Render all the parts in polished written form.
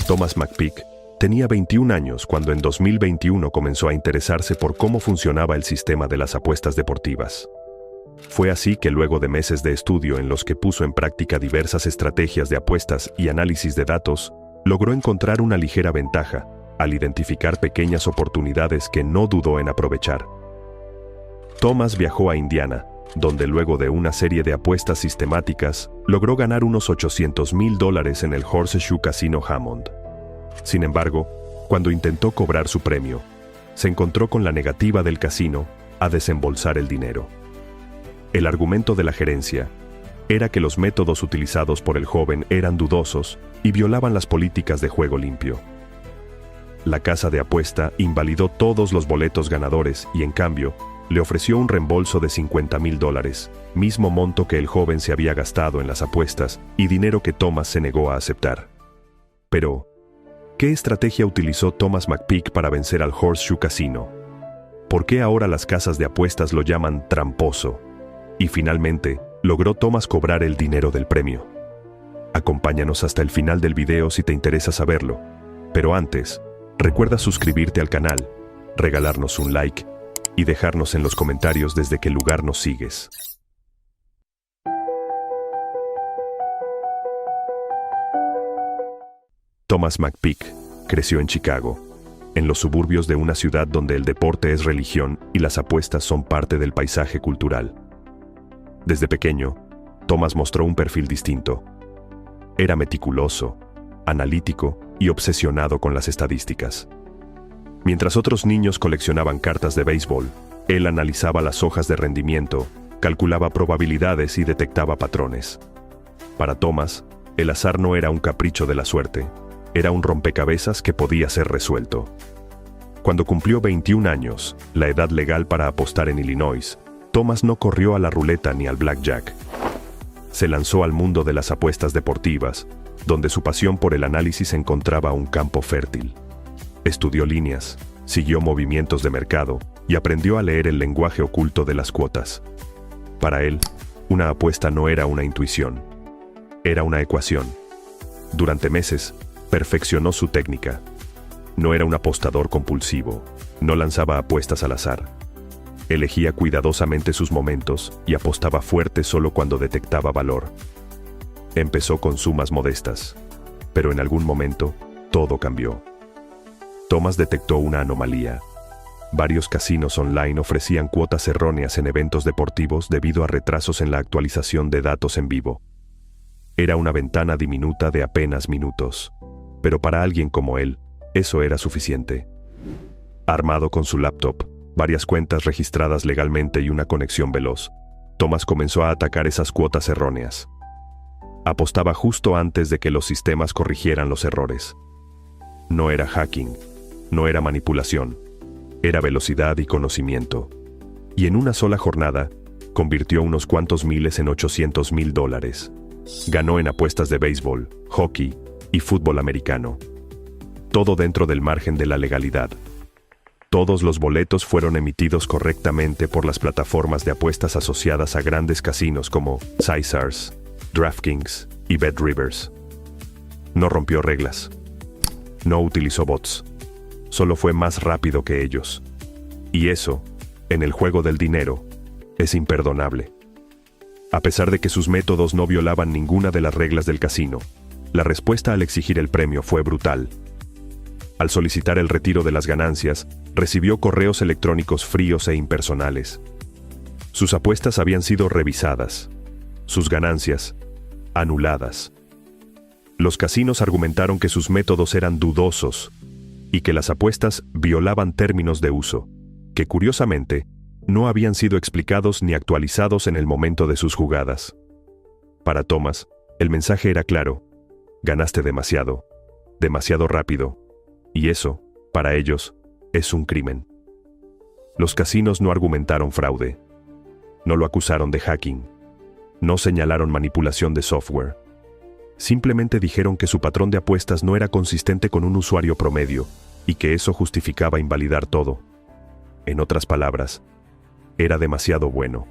Thomas McPeak tenía 21 años cuando en 2021 comenzó a interesarse por cómo funcionaba el sistema de las apuestas deportivas. Fue así que luego de meses de estudio en los que puso en práctica diversas estrategias de apuestas y análisis de datos, logró encontrar una ligera ventaja al identificar pequeñas oportunidades que no dudó en aprovechar. Thomas viajó a Indiana, donde luego de una serie de apuestas sistemáticas, logró ganar unos $800,000 en el Horseshoe Casino Hammond. Sin embargo, cuando intentó cobrar su premio, se encontró con la negativa del casino a desembolsar el dinero. El argumento de la gerencia era que los métodos utilizados por el joven eran dudosos y violaban las políticas de juego limpio. La casa de apuesta invalidó todos los boletos ganadores y, en cambio, le ofreció un reembolso de $50,000, mismo monto que el joven se había gastado en las apuestas y dinero que Thomas se negó a aceptar. Pero, ¿qué estrategia utilizó Thomas McPeak para vencer al Horseshoe Casino? ¿Por qué ahora las casas de apuestas lo llaman tramposo? Y finalmente, ¿logró Thomas cobrar el dinero del premio? Acompáñanos hasta el final del video si te interesa saberlo. Pero antes, recuerda suscribirte al canal, regalarnos un like y dejarnos en los comentarios desde qué lugar nos sigues. Thomas McPeak creció en Chicago, en los suburbios de una ciudad donde el deporte es religión y las apuestas son parte del paisaje cultural. Desde pequeño, Thomas mostró un perfil distinto. Era meticuloso, analítico y obsesionado con las estadísticas. Mientras otros niños coleccionaban cartas de béisbol, él analizaba las hojas de rendimiento, calculaba probabilidades y detectaba patrones. Para Thomas, el azar no era un capricho de la suerte, era un rompecabezas que podía ser resuelto. Cuando cumplió 21 años, la edad legal para apostar en Illinois, Thomas no corrió a la ruleta ni al blackjack. Se lanzó al mundo de las apuestas deportivas, donde su pasión por el análisis encontraba un campo fértil. Estudió líneas, siguió movimientos de mercado y aprendió a leer el lenguaje oculto de las cuotas. Para él, una apuesta no era una intuición, era una ecuación. Durante meses, perfeccionó su técnica. No era un apostador compulsivo, no lanzaba apuestas al azar. Elegía cuidadosamente sus momentos y apostaba fuerte solo cuando detectaba valor. Empezó con sumas modestas, pero en algún momento, todo cambió. Thomas detectó una anomalía. Varios casinos online ofrecían cuotas erróneas en eventos deportivos debido a retrasos en la actualización de datos en vivo. Era una ventana diminuta de apenas minutos, pero para alguien como él, eso era suficiente. Armado con su laptop, varias cuentas registradas legalmente y una conexión veloz, Thomas comenzó a atacar esas cuotas erróneas. Apostaba justo antes de que los sistemas corrigieran los errores. No era hacking, no era manipulación, era velocidad y conocimiento. Y en una sola jornada, convirtió unos cuantos miles en $800,000. Ganó en apuestas de béisbol, hockey y fútbol americano. Todo dentro del margen de la legalidad. Todos los boletos fueron emitidos correctamente por las plataformas de apuestas asociadas a grandes casinos como Caesars, DraftKings y BetRivers. No rompió reglas. No utilizó bots. Solo fue más rápido que ellos. Y eso, en el juego del dinero, es imperdonable. A pesar de que sus métodos no violaban ninguna de las reglas del casino, la respuesta al exigir el premio fue brutal. Al solicitar el retiro de las ganancias, recibió correos electrónicos fríos e impersonales. Sus apuestas habían sido revisadas, sus ganancias anuladas. Los casinos argumentaron que sus métodos eran dudosos y que las apuestas violaban términos de uso, que curiosamente no habían sido explicados ni actualizados en el momento de sus jugadas. Para Thomas, el mensaje era claro: ganaste demasiado, demasiado rápido. Y eso, para ellos, es un crimen. Los casinos no argumentaron fraude. No lo acusaron de hacking. No señalaron manipulación de software. Simplemente dijeron que su patrón de apuestas no era consistente con un usuario promedio y que eso justificaba invalidar todo. En otras palabras, era demasiado bueno.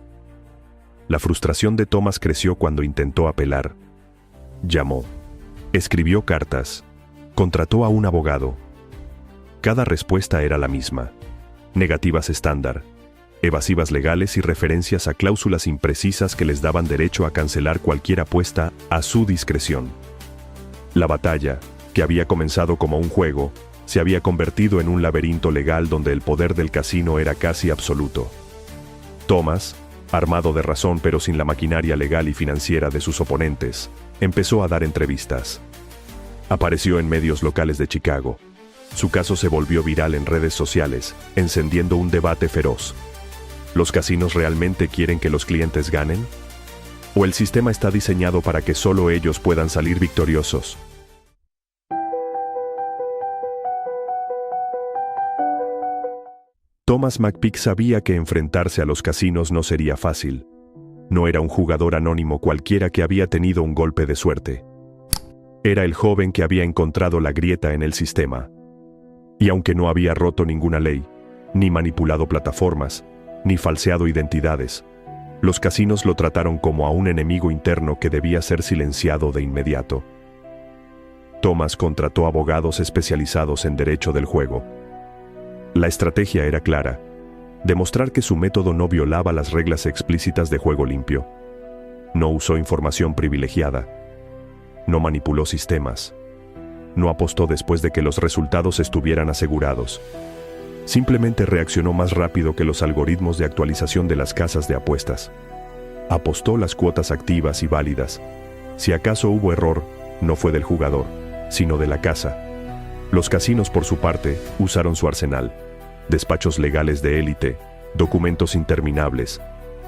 La frustración de Thomas creció cuando intentó apelar. Llamó. Escribió cartas. Contrató a un abogado. Cada respuesta era la misma: negativas estándar, evasivas legales y referencias a cláusulas imprecisas que les daban derecho a cancelar cualquier apuesta a su discreción. La batalla, que había comenzado como un juego, se había convertido en un laberinto legal donde el poder del casino era casi absoluto. Thomas, armado de razón pero sin la maquinaria legal y financiera de sus oponentes, empezó a dar entrevistas. Apareció en medios locales de Chicago. Su caso se volvió viral en redes sociales, encendiendo un debate feroz. ¿Los casinos realmente quieren que los clientes ganen? ¿O el sistema está diseñado para que solo ellos puedan salir victoriosos? Thomas McPeak sabía que enfrentarse a los casinos no sería fácil. No era un jugador anónimo cualquiera que había tenido un golpe de suerte. Era el joven que había encontrado la grieta en el sistema. Y aunque no había roto ninguna ley, ni manipulado plataformas, ni falseado identidades, los casinos lo trataron como a un enemigo interno que debía ser silenciado de inmediato. Thomas contrató abogados especializados en derecho del juego. La estrategia era clara: demostrar que su método no violaba las reglas explícitas de juego limpio. No usó información privilegiada. No manipuló sistemas. No apostó después de que los resultados estuvieran asegurados. Simplemente reaccionó más rápido que los algoritmos de actualización de las casas de apuestas. Apostó las cuotas activas y válidas. Si acaso hubo error, no fue del jugador, sino de la casa. Los casinos, por su parte, usaron su arsenal: despachos legales de élite, documentos interminables,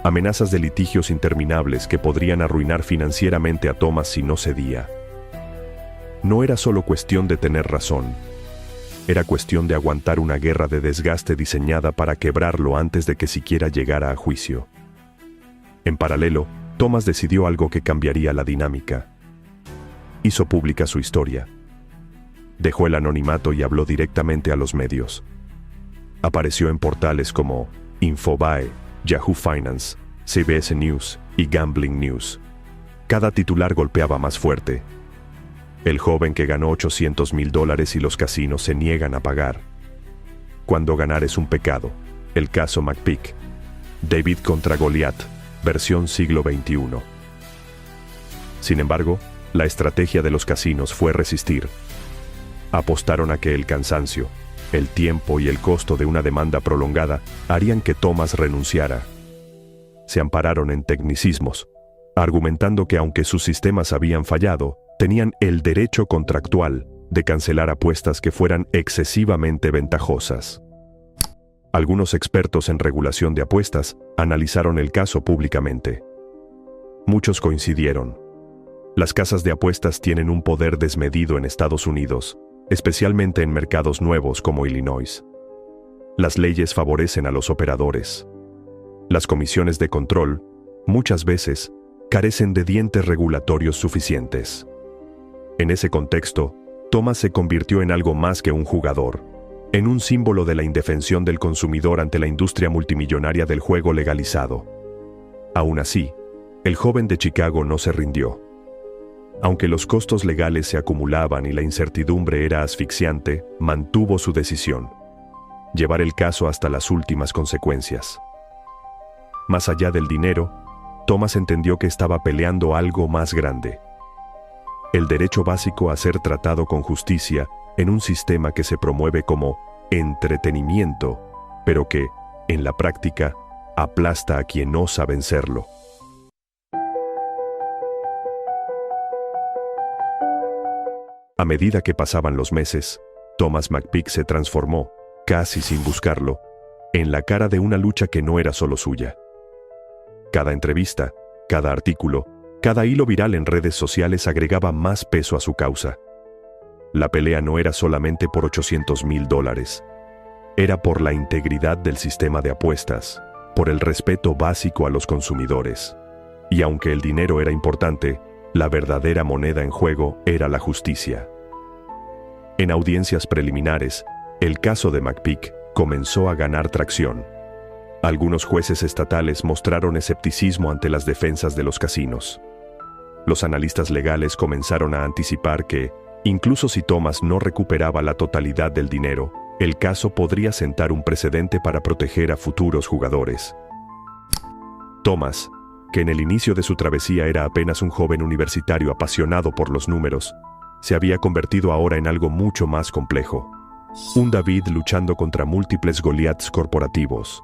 amenazas de litigios interminables que podrían arruinar financieramente a Thomas si no cedía. No era solo cuestión de tener razón. Era cuestión de aguantar una guerra de desgaste diseñada para quebrarlo antes de que siquiera llegara a juicio. En paralelo, Thomas decidió algo que cambiaría la dinámica. Hizo pública su historia. Dejó el anonimato y habló directamente a los medios. Apareció en portales como Infobae, Yahoo Finance, CBS News y Gambling News. Cada titular golpeaba más fuerte: el joven que ganó $800,000 y los casinos se niegan a pagar. Cuando ganar es un pecado. El caso McPeak. David contra Goliat, versión siglo XXI. Sin embargo, la estrategia de los casinos fue resistir. Apostaron a que el cansancio, el tiempo y el costo de una demanda prolongada harían que Thomas renunciara. Se ampararon en tecnicismos, argumentando que aunque sus sistemas habían fallado, tenían el derecho contractual de cancelar apuestas que fueran excesivamente ventajosas. Algunos expertos en regulación de apuestas analizaron el caso públicamente. Muchos coincidieron. Las casas de apuestas tienen un poder desmedido en Estados Unidos, especialmente en mercados nuevos como Illinois. Las leyes favorecen a los operadores. Las comisiones de control, muchas veces, carecen de dientes regulatorios suficientes. En ese contexto, Thomas se convirtió en algo más que un jugador, en un símbolo de la indefensión del consumidor ante la industria multimillonaria del juego legalizado. Aún así, el joven de Chicago no se rindió. Aunque los costos legales se acumulaban y la incertidumbre era asfixiante, mantuvo su decisión: llevar el caso hasta las últimas consecuencias. Más allá del dinero, Thomas entendió que estaba peleando algo más grande: el derecho básico a ser tratado con justicia en un sistema que se promueve como entretenimiento, pero que, en la práctica, aplasta a quien osa vencerlo. A medida que pasaban los meses, Thomas McPeak se transformó, casi sin buscarlo, en la cara de una lucha que no era solo suya. Cada entrevista, cada artículo, cada hilo viral en redes sociales agregaba más peso a su causa. La pelea no era solamente por $800,000. Era por la integridad del sistema de apuestas, por el respeto básico a los consumidores. Y aunque el dinero era importante, la verdadera moneda en juego era la justicia. En audiencias preliminares, el caso de McPeak comenzó a ganar tracción. Algunos jueces estatales mostraron escepticismo ante las defensas de los casinos. Los analistas legales comenzaron a anticipar que, Incluso si Thomas no recuperaba la totalidad del dinero, el caso podría sentar un precedente para proteger a futuros jugadores. Thomas, que en el inicio de su travesía era apenas un joven universitario apasionado por los números, se había convertido ahora en algo mucho más complejo. Un David luchando contra múltiples Goliaths corporativos.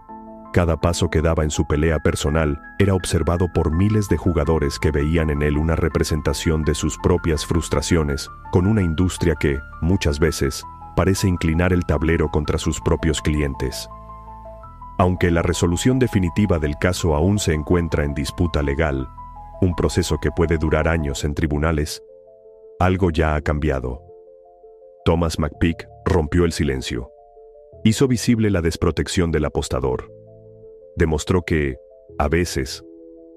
Cada paso que daba en su pelea personal era observado por miles de jugadores que veían en él una representación de sus propias frustraciones con una industria que, muchas veces, parece inclinar el tablero contra sus propios clientes. Aunque la resolución definitiva del caso aún se encuentra en disputa legal, un proceso que puede durar años en tribunales, algo ya ha cambiado. Thomas McPeak rompió el silencio. Hizo visible la desprotección del apostador. Demostró que, a veces,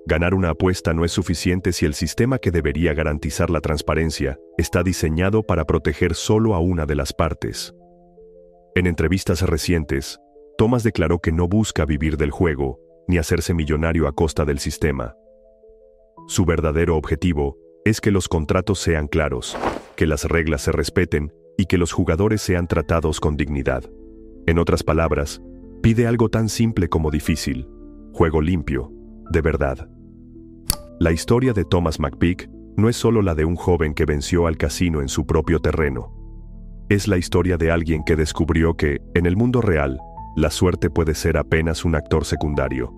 ganar una apuesta no es suficiente si el sistema que debería garantizar la transparencia está diseñado para proteger solo a una de las partes. En entrevistas recientes, Thomas declaró que no busca vivir del juego ni hacerse millonario a costa del sistema. Su verdadero objetivo es que los contratos sean claros, que las reglas se respeten y que los jugadores sean tratados con dignidad. En otras palabras, pide algo tan simple como difícil: juego limpio, de verdad. La historia de Thomas McPeak no es solo la de un joven que venció al casino en su propio terreno. Es la historia de alguien que descubrió que, en el mundo real, la suerte puede ser apenas un actor secundario.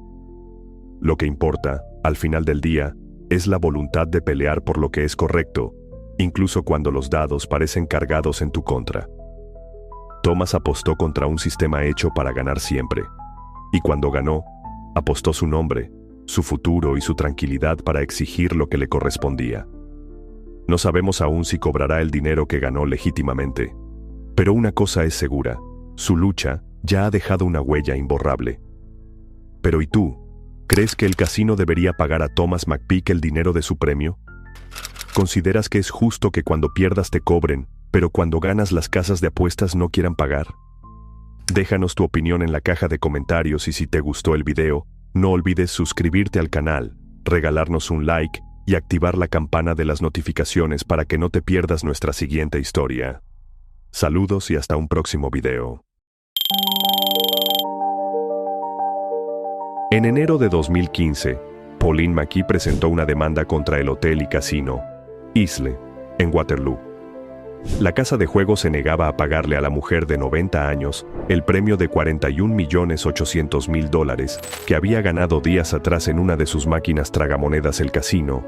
Lo que importa, al final del día, es la voluntad de pelear por lo que es correcto, incluso cuando los dados parecen cargados en tu contra. Thomas apostó contra un sistema hecho para ganar siempre. Y cuando ganó, apostó su nombre, su futuro y su tranquilidad para exigir lo que le correspondía. No sabemos aún si cobrará el dinero que ganó legítimamente. Pero una cosa es segura: su lucha ya ha dejado una huella imborrable. Pero ¿y tú? ¿Crees que el casino debería pagar a Thomas McPeak el dinero de su premio? ¿Consideras que es justo que cuando pierdas te cobren, pero cuando ganas las casas de apuestas no quieran pagar? Déjanos tu opinión en la caja de comentarios y si te gustó el video, no olvides suscribirte al canal, regalarnos un like y activar la campana de las notificaciones para que no te pierdas nuestra siguiente historia. Saludos y hasta un próximo video. En enero de 2015, Pauline McKee presentó una demanda contra el hotel y casino Isle, en Waterloo. La casa de juegos se negaba a pagarle a la mujer de 90 años el premio de $41.800.000 que había ganado días atrás en una de sus máquinas tragamonedas. El casino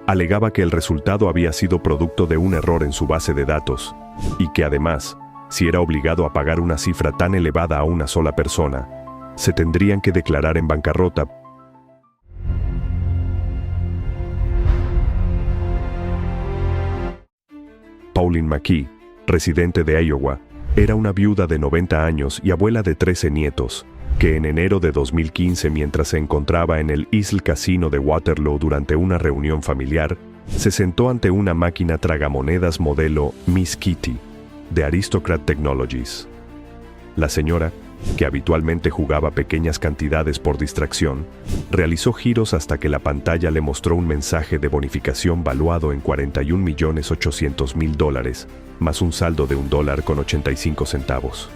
alegaba que el resultado había sido producto de un error en su base de datos y que además, si era obligado a pagar una cifra tan elevada a una sola persona, se tendrían que declarar en bancarrota. Pauline McKee, residente de Iowa, era una viuda de 90 años y abuela de 13 nietos, que en enero de 2015, mientras se encontraba en el Isle Casino de Waterloo durante una reunión familiar, se sentó ante una máquina tragamonedas modelo Miss Kitty, de Aristocrat Technologies. La señora, que habitualmente jugaba pequeñas cantidades por distracción, realizó giros hasta que la pantalla le mostró un mensaje de bonificación valuado en $41.800.000, más un saldo de $1.85.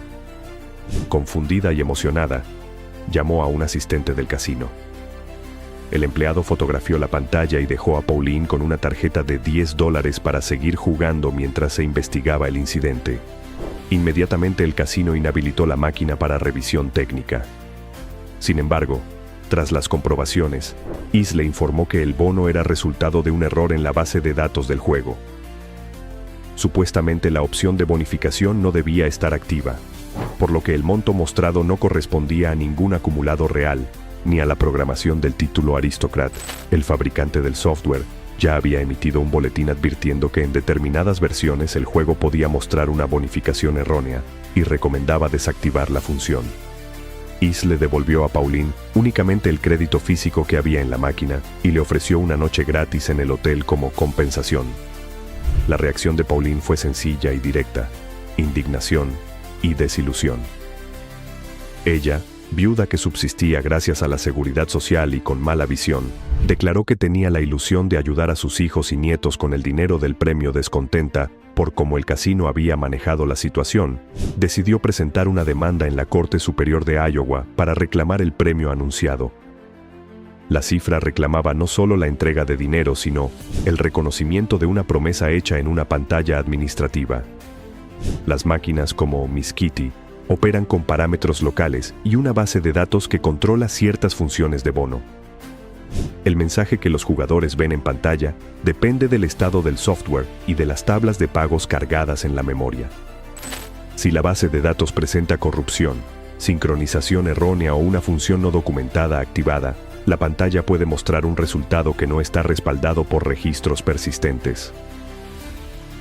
Confundida y emocionada, llamó a un asistente del casino. El empleado fotografió la pantalla y dejó a Pauline con una tarjeta de $10 para seguir jugando mientras se investigaba el incidente. Inmediatamente el casino inhabilitó la máquina para revisión técnica. Sin embargo, tras las comprobaciones, Isle informó que el bono era resultado de un error en la base de datos del juego. Supuestamente la opción de bonificación no debía estar activa, por lo que el monto mostrado no correspondía a ningún acumulado real, ni a la programación del título. Aristocrat, el fabricante del software, ya había emitido un boletín advirtiendo que en determinadas versiones el juego podía mostrar una bonificación errónea y recomendaba desactivar la función. Isle devolvió a Pauline únicamente el crédito físico que había en la máquina y le ofreció una noche gratis en el hotel como compensación. La reacción de Pauline fue sencilla y directa: indignación y desilusión. Ella, viuda que subsistía gracias a la seguridad social y con mala visión, declaró que tenía la ilusión de ayudar a sus hijos y nietos con el dinero del premio. Descontenta por cómo el casino había manejado la situación, decidió presentar una demanda en la Corte Superior de Iowa para reclamar el premio anunciado. La cifra reclamaba no solo la entrega de dinero, sino el reconocimiento de una promesa hecha en una pantalla administrativa. Las máquinas como Miss Kitty operan con parámetros locales y una base de datos que controla ciertas funciones de bono. El mensaje que los jugadores ven en pantalla depende del estado del software y de las tablas de pagos cargadas en la memoria. Si la base de datos presenta corrupción, sincronización errónea o una función no documentada activada, la pantalla puede mostrar un resultado que no está respaldado por registros persistentes.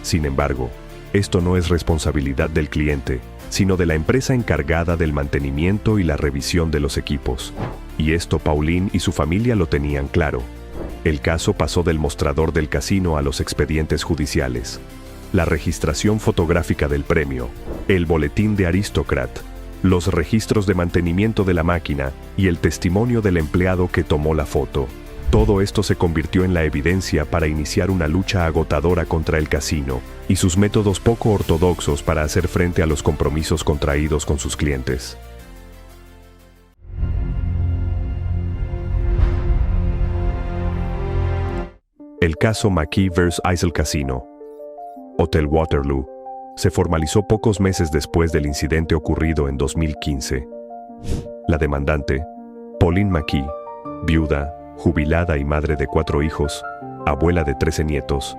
Sin embargo, esto no es responsabilidad del cliente, sino de la empresa encargada del mantenimiento y la revisión de los equipos. Y esto Pauline y su familia lo tenían claro. El caso pasó del mostrador del casino a los expedientes judiciales. La registración fotográfica del premio, el boletín de Aristocrat, los registros de mantenimiento de la máquina y el testimonio del empleado que tomó la foto. Todo esto se convirtió en la evidencia para iniciar una lucha agotadora contra el casino y sus métodos poco ortodoxos para hacer frente a los compromisos contraídos con sus clientes. El caso McKee vs. Isle Casino. Hotel Waterloo se formalizó pocos meses después del incidente ocurrido en 2015. La demandante, Pauline McKee, viuda, jubilada y madre de 4 hijos, abuela de 13 nietos,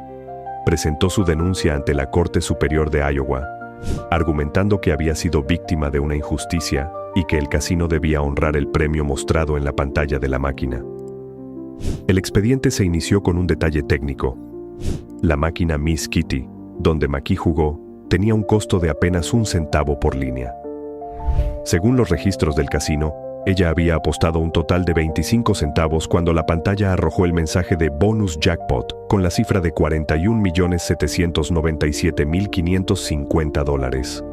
presentó su denuncia ante la Corte Superior de Iowa, argumentando que había sido víctima de una injusticia y que el casino debía honrar el premio mostrado en la pantalla de la máquina. El expediente se inició con un detalle técnico. La máquina Miss Kitty, donde McKee jugó, tenía un costo de apenas 1 centavo por línea. Según los registros del casino, ella había apostado un total de 25 centavos cuando la pantalla arrojó el mensaje de Bonus Jackpot con la cifra de $41.797.550.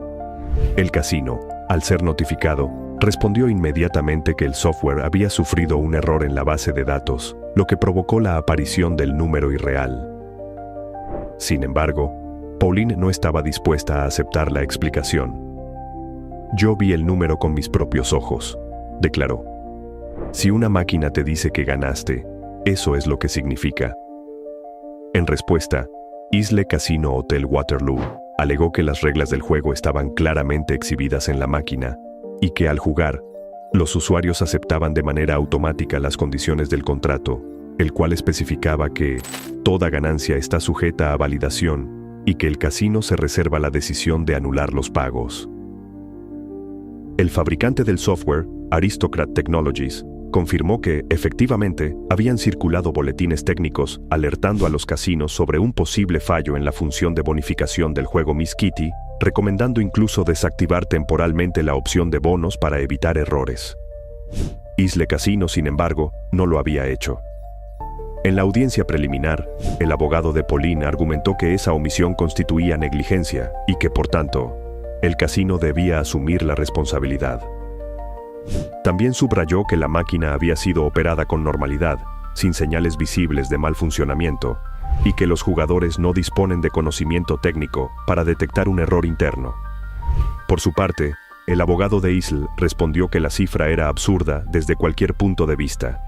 El casino, al ser notificado, respondió inmediatamente que el software había sufrido un error en la base de datos, lo que provocó la aparición del número irreal. Sin embargo, Pauline no estaba dispuesta a aceptar la explicación. «Yo vi el número con mis propios ojos», declaró. «Si una máquina te dice que ganaste, eso es lo que significa». En respuesta, Isle Casino Hotel Waterloo alegó que las reglas del juego estaban claramente exhibidas en la máquina y que al jugar, los usuarios aceptaban de manera automática las condiciones del contrato, el cual especificaba que toda ganancia está sujeta a validación y que el casino se reserva la decisión de anular los pagos. El fabricante del software, Aristocrat Technologies, confirmó que, efectivamente, habían circulado boletines técnicos alertando a los casinos sobre un posible fallo en la función de bonificación del juego Miss Kitty, recomendando incluso desactivar temporalmente la opción de bonos para evitar errores. Isle Casino, sin embargo, no lo había hecho. En la audiencia preliminar, el abogado de Pauline argumentó que esa omisión constituía negligencia y que, por tanto, el casino debía asumir la responsabilidad. También subrayó que la máquina había sido operada con normalidad, sin señales visibles de mal funcionamiento, y que los jugadores no disponen de conocimiento técnico para detectar un error interno. Por su parte, el abogado de Isle respondió que la cifra era absurda desde cualquier punto de vista.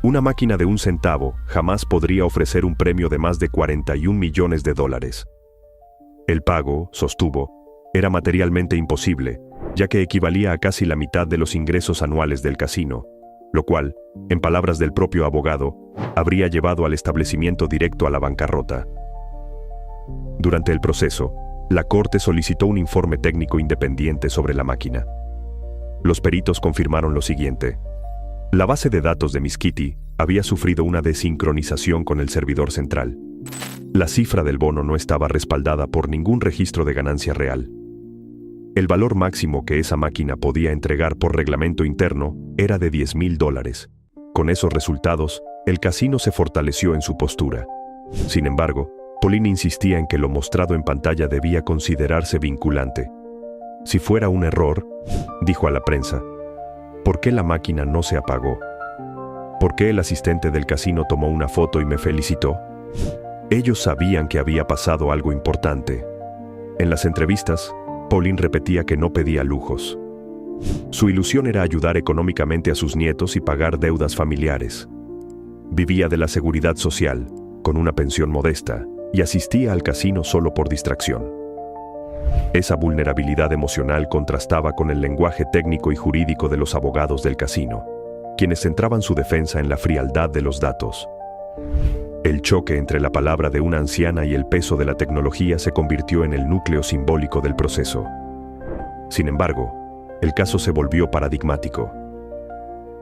Una máquina de 1 centavo jamás podría ofrecer un premio de más de $41 millones. El pago, sostuvo, era materialmente imposible, ya que equivalía a casi la mitad de los ingresos anuales del casino, lo cual, en palabras del propio abogado, habría llevado al establecimiento directo a la bancarrota. Durante el proceso, la Corte solicitó un informe técnico independiente sobre la máquina. Los peritos confirmaron lo siguiente. La base de datos de Miss Kitty había sufrido una desincronización con el servidor central. La cifra del bono no estaba respaldada por ningún registro de ganancia real. El valor máximo que esa máquina podía entregar por reglamento interno era de $10,000. Con esos resultados, el casino se fortaleció en su postura. Sin embargo, Pauline insistía en que lo mostrado en pantalla debía considerarse vinculante. Si fuera un error, dijo a la prensa, ¿por qué la máquina no se apagó? ¿Por qué el asistente del casino tomó una foto y me felicitó? Ellos sabían que había pasado algo importante, En las entrevistas, Pauline repetía que no pedía lujos. Su ilusión era ayudar económicamente a sus nietos y pagar deudas familiares. Vivía de la seguridad social, con una pensión modesta, y asistía al casino solo por distracción. Esa vulnerabilidad emocional contrastaba con el lenguaje técnico y jurídico de los abogados del casino, quienes centraban su defensa en la frialdad de los datos. El choque entre la palabra de una anciana y el peso de la tecnología se convirtió en el núcleo simbólico del proceso. Sin embargo, el caso se volvió paradigmático.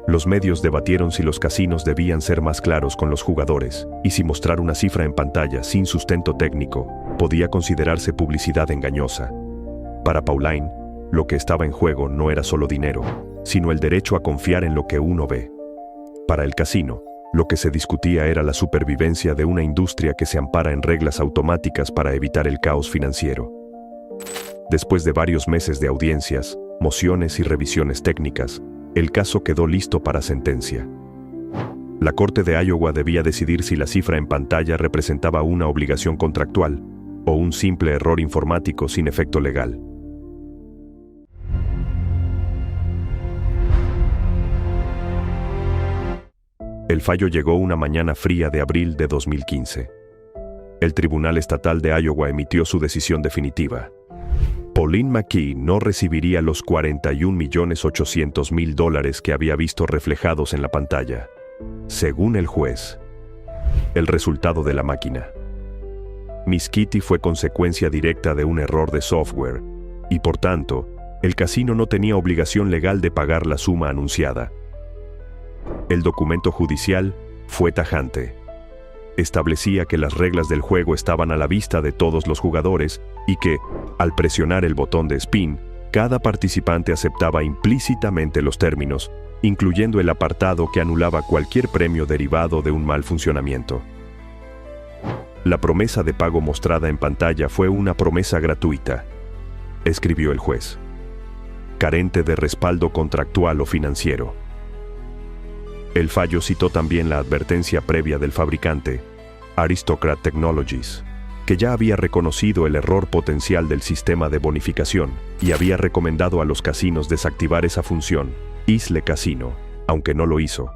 Los medios debatieron si los casinos debían ser más claros con los jugadores y si mostrar una cifra en pantalla sin sustento técnico podía considerarse publicidad engañosa. Para Pauline, lo que estaba en juego no era solo dinero, sino el derecho a confiar en lo que uno ve. Para el casino, lo que se discutía era la supervivencia de una industria que se ampara en reglas automáticas para evitar el caos financiero. Después de varios meses de audiencias, mociones y revisiones técnicas, el caso quedó listo para sentencia. La Corte de Iowa debía decidir si la cifra en pantalla representaba una obligación contractual o un simple error informático sin efecto legal. El fallo llegó una mañana fría de abril de 2015. El Tribunal Estatal de Iowa emitió su decisión definitiva. Pauline McKee no recibiría los $41.800.000 que había visto reflejados en la pantalla, según el juez. El resultado de la máquina. Miss Kitty fue consecuencia directa de un error de software, y por tanto, el casino no tenía obligación legal de pagar la suma anunciada. El documento judicial fue tajante. Establecía que las reglas del juego estaban a la vista de todos los jugadores y que, al presionar el botón de spin, cada participante aceptaba implícitamente los términos, incluyendo el apartado que anulaba cualquier premio derivado de un mal funcionamiento. La promesa de pago mostrada en pantalla fue una promesa gratuita, escribió el juez, carente de respaldo contractual o financiero. El fallo citó también la advertencia previa del fabricante, Aristocrat Technologies, que ya había reconocido el error potencial del sistema de bonificación y había recomendado a los casinos desactivar esa función. Isle Casino, aunque no lo hizo,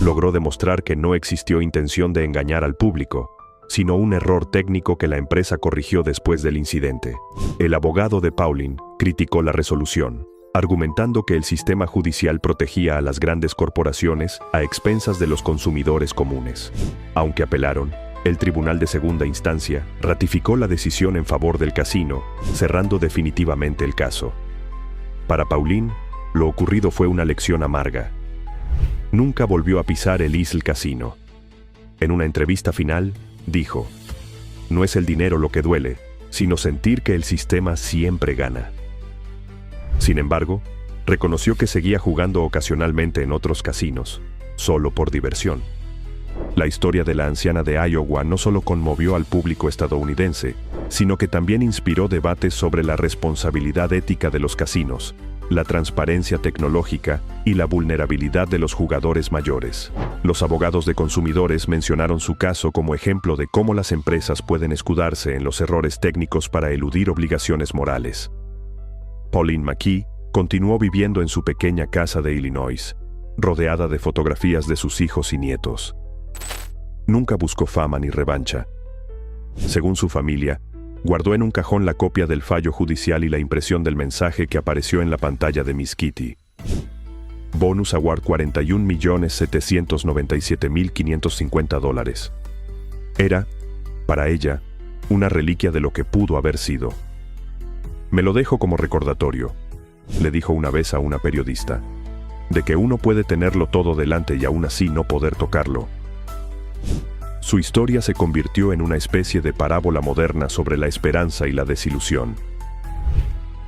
logró demostrar que no existió intención de engañar al público, sino un error técnico que la empresa corrigió después del incidente. El abogado de Pauline criticó la resolución, argumentando que el sistema judicial protegía a las grandes corporaciones a expensas de los consumidores comunes. Aunque apelaron, el Tribunal de Segunda Instancia ratificó la decisión en favor del casino, cerrando definitivamente el caso. Para Pauline, lo ocurrido fue una lección amarga. Nunca volvió a pisar el Isle Casino. En una entrevista final, dijo: "No es el dinero lo que duele, sino sentir que el sistema siempre gana". Sin embargo, reconoció que seguía jugando ocasionalmente en otros casinos, solo por diversión. La historia de la anciana de Iowa no solo conmovió al público estadounidense, sino que también inspiró debates sobre la responsabilidad ética de los casinos, la transparencia tecnológica y la vulnerabilidad de los jugadores mayores. Los abogados de consumidores mencionaron su caso como ejemplo de cómo las empresas pueden escudarse en los errores técnicos para eludir obligaciones morales. Pauline McKee continuó viviendo en su pequeña casa de Illinois, rodeada de fotografías de sus hijos y nietos. Nunca buscó fama ni revancha. Según su familia, guardó en un cajón la copia del fallo judicial y la impresión del mensaje que apareció en la pantalla de Miss Kitty. Bonus Award $41.797.550. Era, para ella, una reliquia de lo que pudo haber sido. "Me lo dejo como recordatorio", le dijo una vez a una periodista, "de que uno puede tenerlo todo delante y aún así no poder tocarlo". Su historia se convirtió en una especie de parábola moderna sobre la esperanza y la desilusión.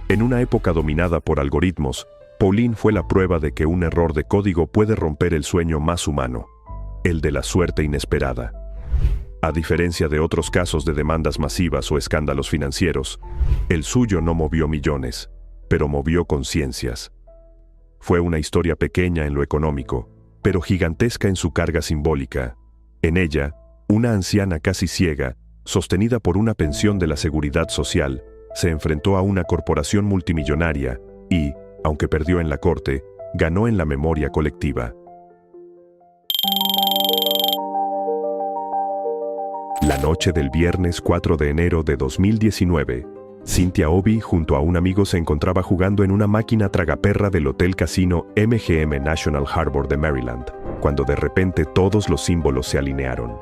En una época dominada por algoritmos, Pauline fue la prueba de que un error de código puede romper el sueño más humano, el de la suerte inesperada. A diferencia de otros casos de demandas masivas o escándalos financieros, el suyo no movió millones, pero movió conciencias. Fue una historia pequeña en lo económico, pero gigantesca en su carga simbólica. En ella, una anciana casi ciega, sostenida por una pensión de la Seguridad Social, se enfrentó a una corporación multimillonaria y, aunque perdió en la corte, ganó en la memoria colectiva. La noche del viernes 4 de enero de 2019, Cynthia Obi junto a un amigo se encontraba jugando en una máquina tragaperra del Hotel Casino MGM National Harbor de Maryland, cuando de repente todos los símbolos se alinearon.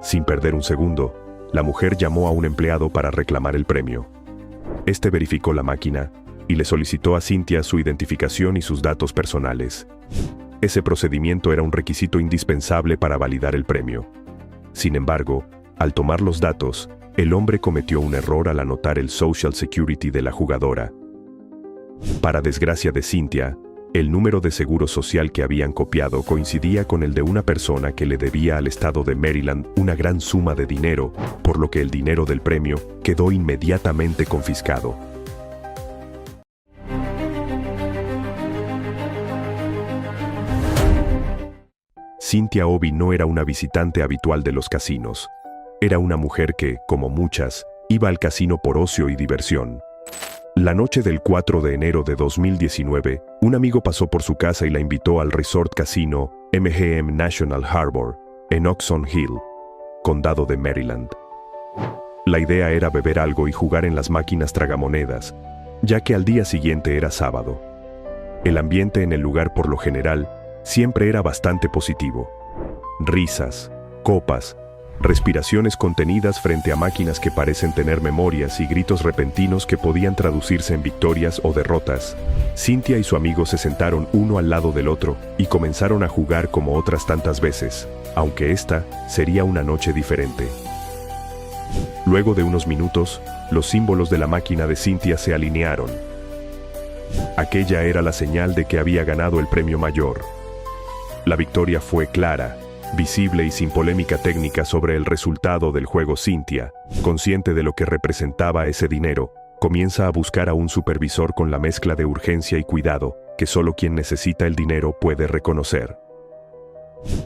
Sin perder un segundo, la mujer llamó a un empleado para reclamar el premio. Este verificó la máquina y le solicitó a Cynthia su identificación y sus datos personales. Ese procedimiento era un requisito indispensable para validar el premio. Sin embargo, al tomar los datos, el hombre cometió un error al anotar el Social Security de la jugadora. Para desgracia de Cynthia, el número de seguro social que habían copiado coincidía con el de una persona que le debía al estado de Maryland una gran suma de dinero, por lo que el dinero del premio quedó inmediatamente confiscado. Cynthia Obi no era una visitante habitual de los casinos. Era una mujer que, como muchas, iba al casino por ocio y diversión. La noche del 4 de enero de 2019, un amigo pasó por su casa y la invitó al Resort Casino MGM National Harbor, en Oxon Hill, condado de Maryland. La idea era beber algo y jugar en las máquinas tragamonedas, ya que al día siguiente era sábado. El ambiente en el lugar por lo general siempre era bastante positivo. Risas, copas, respiraciones contenidas frente a máquinas que parecen tener memorias y gritos repentinos que podían traducirse en victorias o derrotas. Cynthia y su amigo se sentaron uno al lado del otro y comenzaron a jugar como otras tantas veces, aunque esta sería una noche diferente. Luego de unos minutos, los símbolos de la máquina de Cynthia se alinearon. Aquella era la señal de que había ganado el premio mayor. La victoria fue clara, visible y sin polémica técnica sobre el resultado del juego. Cynthia, consciente de lo que representaba ese dinero, comienza a buscar a un supervisor con la mezcla de urgencia y cuidado que solo quien necesita el dinero puede reconocer.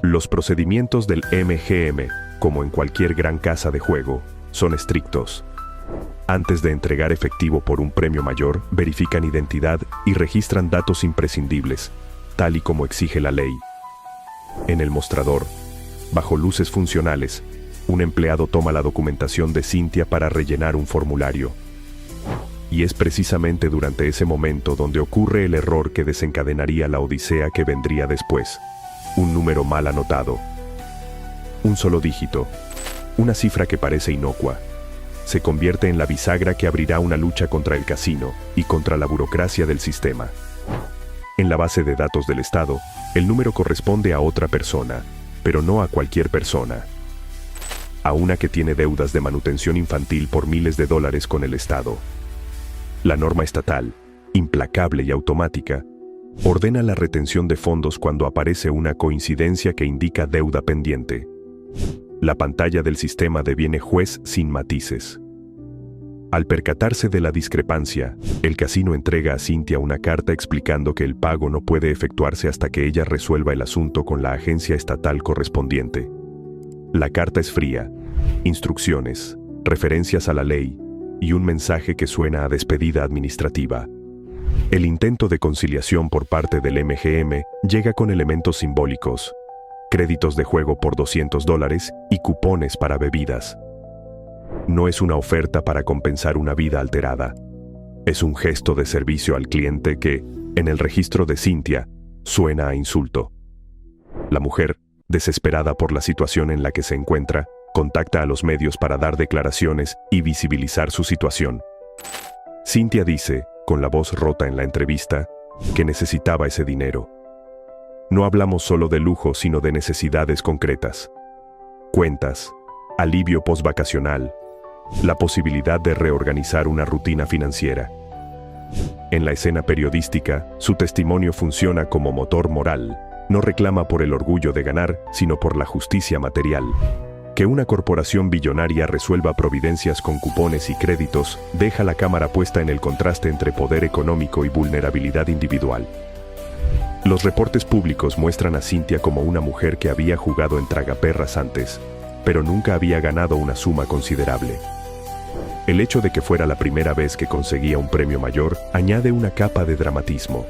Los procedimientos del MGM, como en cualquier gran casa de juego, son estrictos. Antes de entregar efectivo por un premio mayor, verifican identidad y registran datos imprescindibles, tal y como exige la ley. En el mostrador, bajo luces funcionales, un empleado toma la documentación de Cynthia para rellenar un formulario. Y es precisamente durante ese momento donde ocurre el error que desencadenaría la odisea que vendría después. Un número mal anotado. Un solo dígito, una cifra que parece inocua, se convierte en la bisagra que abrirá una lucha contra el casino y contra la burocracia del sistema. En la base de datos del Estado, el número corresponde a otra persona, pero no a cualquier persona. A una que tiene deudas de manutención infantil por miles de dólares con el Estado. La norma estatal, implacable y automática, ordena la retención de fondos cuando aparece una coincidencia que indica deuda pendiente. La pantalla del sistema deviene juez sin matices. Al percatarse de la discrepancia, el casino entrega a Cynthia una carta explicando que el pago no puede efectuarse hasta que ella resuelva el asunto con la agencia estatal correspondiente. La carta es fría, instrucciones, referencias a la ley y un mensaje que suena a despedida administrativa. El intento de conciliación por parte del MGM llega con elementos simbólicos, créditos de juego por $200 y cupones para bebidas. No es una oferta para compensar una vida alterada. Es un gesto de servicio al cliente que, en el registro de Cynthia, suena a insulto. La mujer, desesperada por la situación en la que se encuentra, contacta a los medios para dar declaraciones y visibilizar su situación. Cynthia dice, con la voz rota en la entrevista, que necesitaba ese dinero. No hablamos solo de lujo, sino de necesidades concretas. Cuentas, alivio postvacacional, la posibilidad de reorganizar una rutina financiera. En la escena periodística, su testimonio funciona como motor moral. No reclama por el orgullo de ganar, sino por la justicia material. Que una corporación billonaria resuelva providencias con cupones y créditos deja la cámara puesta en el contraste entre poder económico y vulnerabilidad individual. Los reportes públicos muestran a Cynthia como una mujer que había jugado en tragaperras antes, pero nunca había ganado una suma considerable. El hecho de que fuera la primera vez que conseguía un premio mayor añade una capa de dramatismo.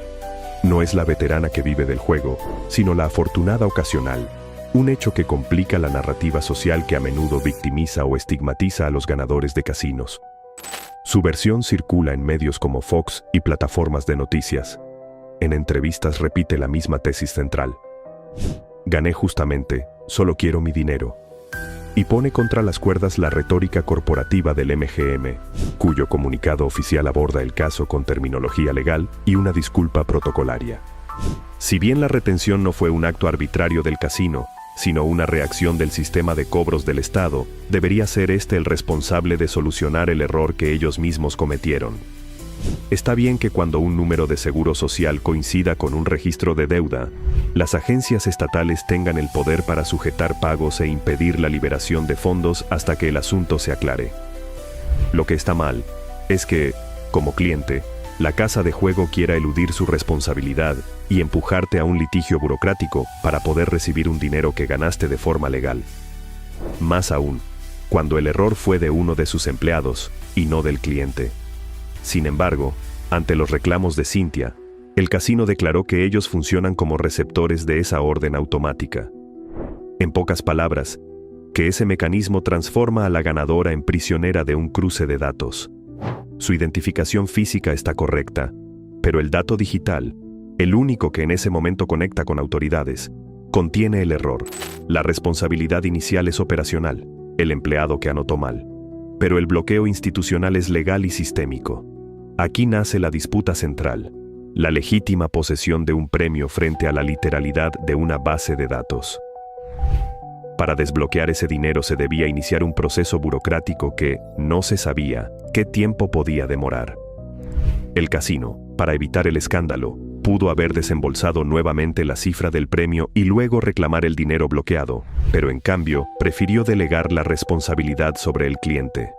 No es la veterana que vive del juego, sino la afortunada ocasional, un hecho que complica la narrativa social que a menudo victimiza o estigmatiza a los ganadores de casinos. Su versión circula en medios como Fox y plataformas de noticias. En entrevistas repite la misma tesis central. Gané justamente, solo quiero mi dinero. Y pone contra las cuerdas la retórica corporativa del MGM, cuyo comunicado oficial aborda el caso con terminología legal y una disculpa protocolaria. Si bien la retención no fue un acto arbitrario del casino, sino una reacción del sistema de cobros del Estado, debería ser este el responsable de solucionar el error que ellos mismos cometieron. Está bien que cuando un número de seguro social coincida con un registro de deuda, las agencias estatales tengan el poder para sujetar pagos e impedir la liberación de fondos hasta que el asunto se aclare. Lo que está mal es que, como cliente, la casa de juego quiera eludir su responsabilidad y empujarte a un litigio burocrático para poder recibir un dinero que ganaste de forma legal. Más aún, cuando el error fue de uno de sus empleados y no del cliente. Sin embargo, ante los reclamos de Cynthia, el casino declaró que ellos funcionan como receptores de esa orden automática. En pocas palabras, que ese mecanismo transforma a la ganadora en prisionera de un cruce de datos. Su identificación física está correcta, pero el dato digital, el único que en ese momento conecta con autoridades, contiene el error. La responsabilidad inicial es operacional, el empleado que anotó mal. Pero el bloqueo institucional es legal y sistémico. Aquí nace la disputa central, la legítima posesión de un premio frente a la literalidad de una base de datos. Para desbloquear ese dinero se debía iniciar un proceso burocrático que no se sabía qué tiempo podía demorar. El casino, para evitar el escándalo, pudo haber desembolsado nuevamente la cifra del premio y luego reclamar el dinero bloqueado, pero en cambio prefirió delegar la responsabilidad sobre el cliente.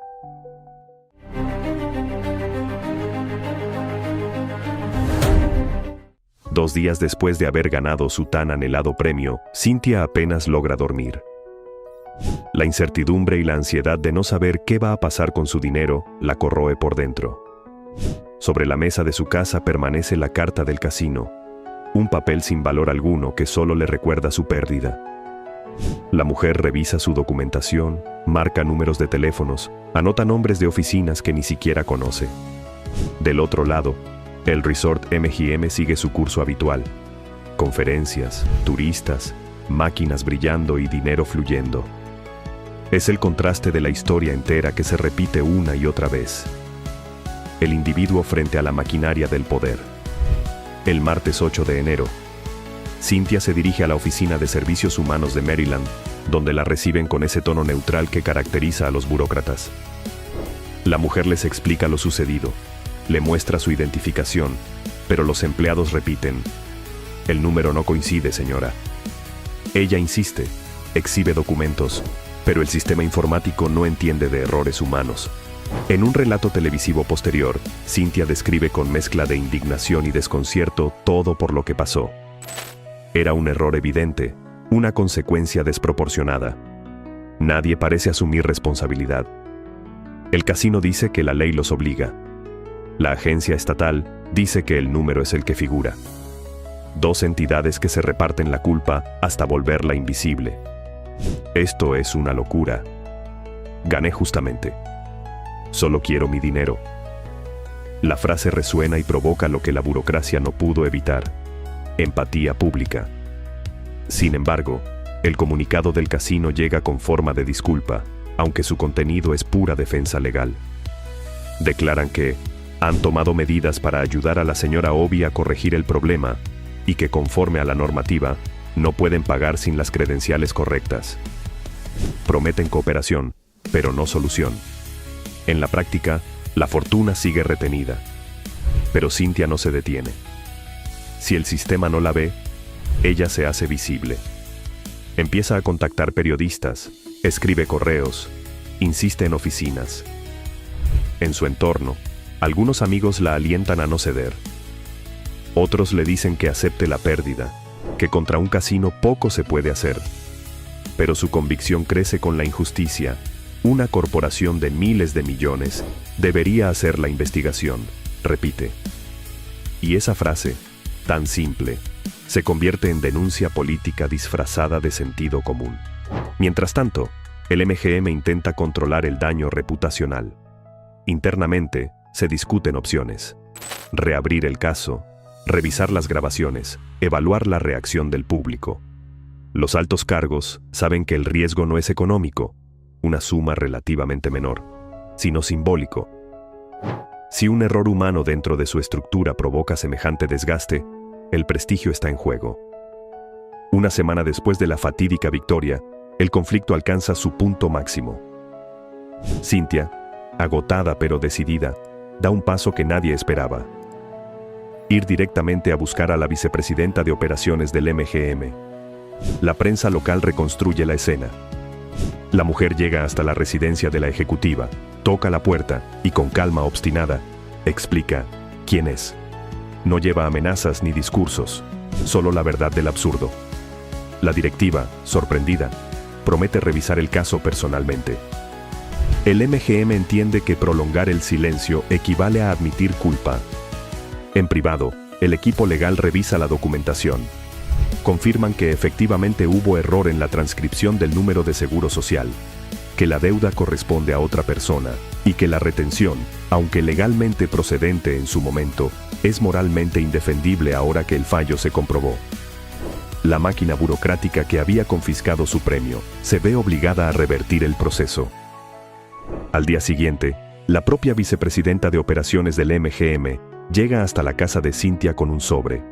Dos días después de haber ganado su tan anhelado premio, Cynthia apenas logra dormir. La incertidumbre y la ansiedad de no saber qué va a pasar con su dinero la corroe por dentro. Sobre la mesa de su casa permanece la carta del casino, un papel sin valor alguno que solo le recuerda su pérdida. La mujer revisa su documentación, marca números de teléfonos, anota nombres de oficinas que ni siquiera conoce. Del otro lado, el resort MGM sigue su curso habitual. Conferencias, turistas, máquinas brillando y dinero fluyendo. Es el contraste de la historia entera que se repite una y otra vez. El individuo frente a la maquinaria del poder. El martes 8 de enero, Cynthia se dirige a la oficina de servicios humanos de Maryland, donde la reciben con ese tono neutral que caracteriza a los burócratas. La mujer les explica lo sucedido. Le muestra su identificación, pero los empleados repiten: el número no coincide, señora. Ella insiste, exhibe documentos, pero el sistema informático no entiende de errores humanos. En un relato televisivo posterior, Cynthia describe con mezcla de indignación y desconcierto todo por lo que pasó. Era un error evidente, una consecuencia desproporcionada. Nadie parece asumir responsabilidad. El casino dice que la ley los obliga. La agencia estatal dice que el número es el que figura. Dos entidades que se reparten la culpa hasta volverla invisible. Esto es una locura. Gané justamente. Solo quiero mi dinero. La frase resuena y provoca lo que la burocracia no pudo evitar: empatía pública. Sin embargo, el comunicado del casino llega con forma de disculpa, aunque su contenido es pura defensa legal. Declaran que han tomado medidas para ayudar a la señora Obi a corregir el problema y que, conforme a la normativa, no pueden pagar sin las credenciales correctas. Prometen cooperación, pero no solución. En la práctica, la fortuna sigue retenida. Pero Cynthia no se detiene. Si el sistema no la ve, ella se hace visible. Empieza a contactar periodistas, escribe correos, insiste en oficinas. En su entorno, algunos amigos la alientan a no ceder. Otros le dicen que acepte la pérdida, que contra un casino poco se puede hacer. Pero su convicción crece con la injusticia Una corporación de miles de millones debería hacer la investigación, repite. Y esa frase, tan simple, se convierte en denuncia política disfrazada de sentido común. Mientras tanto, el MGM intenta controlar el daño reputacional. Internamente, se discuten opciones: reabrir el caso, revisar las grabaciones, evaluar la reacción del público. Los altos cargos saben que el riesgo no es económico, una suma relativamente menor, sino simbólico. Si un error humano dentro de su estructura provoca semejante desgaste, el prestigio está en juego. Una semana después de la fatídica victoria, el conflicto alcanza su punto máximo. Cynthia, agotada pero decidida, da un paso que nadie esperaba: ir directamente a buscar a la vicepresidenta de operaciones del MGM. La prensa local reconstruye la escena. La mujer llega hasta la residencia de la ejecutiva, toca la puerta y con calma obstinada, explica quién es. No lleva amenazas ni discursos, solo la verdad del absurdo. La directiva, sorprendida, promete revisar el caso personalmente. El MGM entiende que prolongar el silencio equivale a admitir culpa. En privado, el equipo legal revisa la documentación. Confirman que efectivamente hubo error en la transcripción del número de seguro social, que la deuda corresponde a otra persona y que la retención, aunque legalmente procedente en su momento, es moralmente indefendible ahora que el fallo se comprobó. La máquina burocrática que había confiscado su premio se ve obligada a revertir el proceso. Al día siguiente, la propia vicepresidenta de operaciones del MGM llega hasta la casa de Cynthia con un sobre.